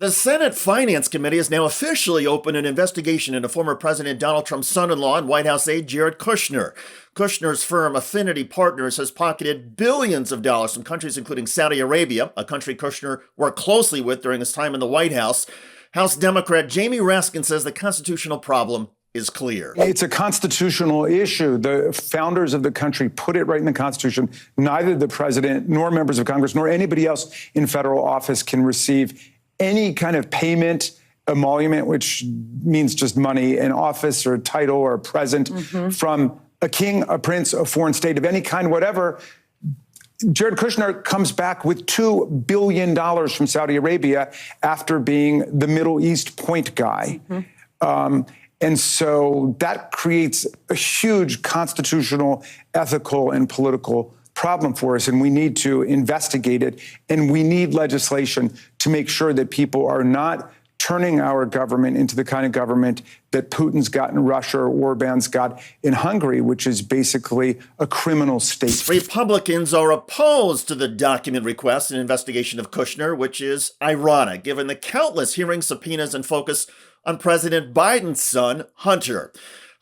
The Senate Finance Committee has now officially opened an investigation into former President Donald Trump's son-in-law and White House aide Jared Kushner. Kushner's firm, Affinity Partners, has pocketed billions of dollars from countries including Saudi Arabia, a country Kushner worked closely with during his time in the White House. House Democrat Jamie Raskin says the constitutional problem is clear. It's a constitutional issue. The founders of the country put it right in the Constitution. Neither the president nor members of Congress nor anybody else in federal office can receive any kind of payment, emolument, which means just money, an office or a title or a present from a king, a prince, a foreign state of any kind, whatever. Jared Kushner comes back with $2 billion from Saudi Arabia after being the Middle East point guy. And so that creates a huge constitutional, ethical, and political problem for us, and we need to investigate it, and we need legislation to make sure that people are not turning our government into the kind of government that Putin's got in Russia or Orban's got in Hungary, which is basically a criminal state. Republicans are opposed to the document request and investigation of Kushner, which is ironic, given the countless hearing subpoenas and focus on President Biden's son, Hunter.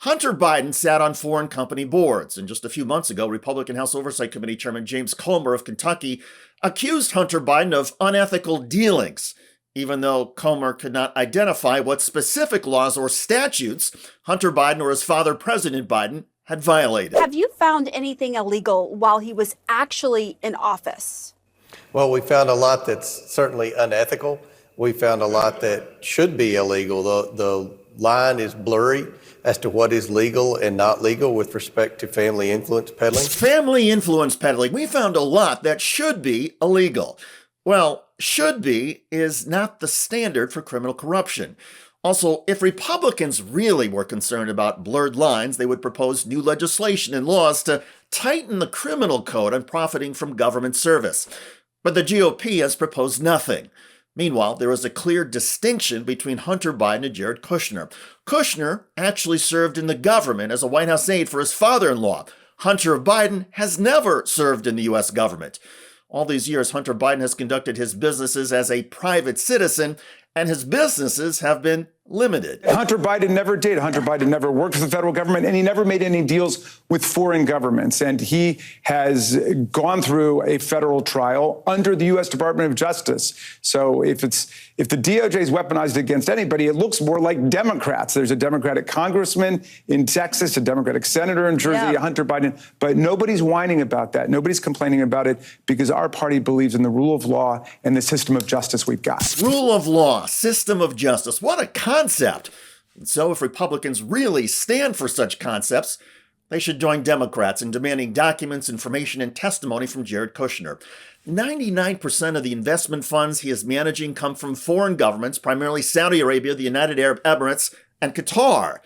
Hunter Biden sat on foreign company boards, and just a few months ago, Republican House Oversight Committee Chairman James Comer of Kentucky accused Hunter Biden of unethical dealings, even though Comer could not identify what specific laws or statutes Hunter Biden or his father, President Biden, had violated. Have you found anything illegal while he was actually in office? Well, we found a lot that's certainly unethical. We found a lot that should be illegal. The line is blurry as to what is legal and not legal with respect to family influence peddling. Family influence peddling. We found a lot that should be illegal. Well, should be is not the standard for criminal corruption. Also, if Republicans really were concerned about blurred lines, they would propose new legislation and laws to tighten the criminal code on profiting from government service. But the GOP has proposed nothing. Meanwhile, there is a clear distinction between Hunter Biden and Jared Kushner. Kushner actually served in the government as a White House aide for his father-in-law. Hunter Biden has never served in the U.S. government. All these years, Hunter Biden has conducted his businesses as a private citizen, and his businesses have been limited. Hunter Biden never did. Hunter Biden never worked for the federal government, and he never made any deals with foreign governments. And he has gone through a federal trial under the U.S. Department of Justice. So if the DOJ is weaponized against anybody, it looks more like Democrats. There's a Democratic congressman in Texas, a Democratic senator in Jersey, Hunter Biden. But nobody's whining about that. Nobody's complaining about it because our party believes in the rule of law and the system of justice we've got. Rule of law, system of justice. What a concept. And so if Republicans really stand for such concepts, they should join Democrats in demanding documents, information, and testimony from Jared Kushner. 99% of the investment funds he is managing come from foreign governments, primarily Saudi Arabia, the United Arab Emirates, and Qatar.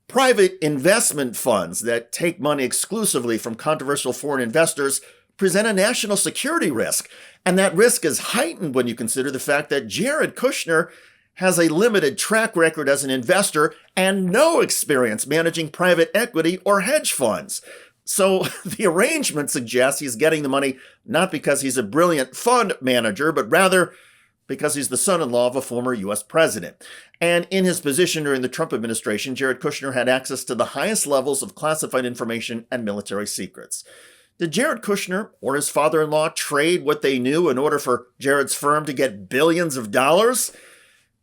Private investment funds that take money exclusively from controversial foreign investors present a national security risk. And that risk is heightened when you consider the fact that Jared Kushner has a limited track record as an investor and no experience managing private equity or hedge funds. So the arrangement suggests he's getting the money not because he's a brilliant fund manager, but rather because he's the son-in-law of a former U.S. president. And in his position during the Trump administration, Jared Kushner had access to the highest levels of classified information and military secrets. Did Jared Kushner or his father-in-law trade what they knew in order for Jared's firm to get billions of dollars?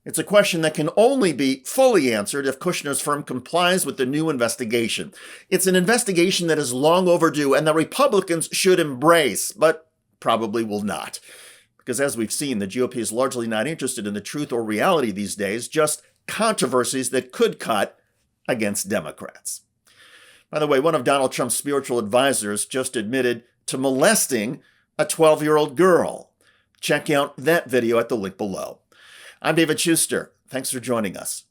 It's a question that can only be fully answered if Kushner's firm complies with the new investigation. It's an investigation that is long overdue and that Republicans should embrace, but probably will not. Because as we've seen, the GOP is largely not interested in the truth or reality these days, just controversies that could cut against Democrats. By the way, one of Donald Trump's spiritual advisors just admitted to molesting a 12-year-old girl. Check out that video at the link below. I'm David Shuster. Thanks for joining us.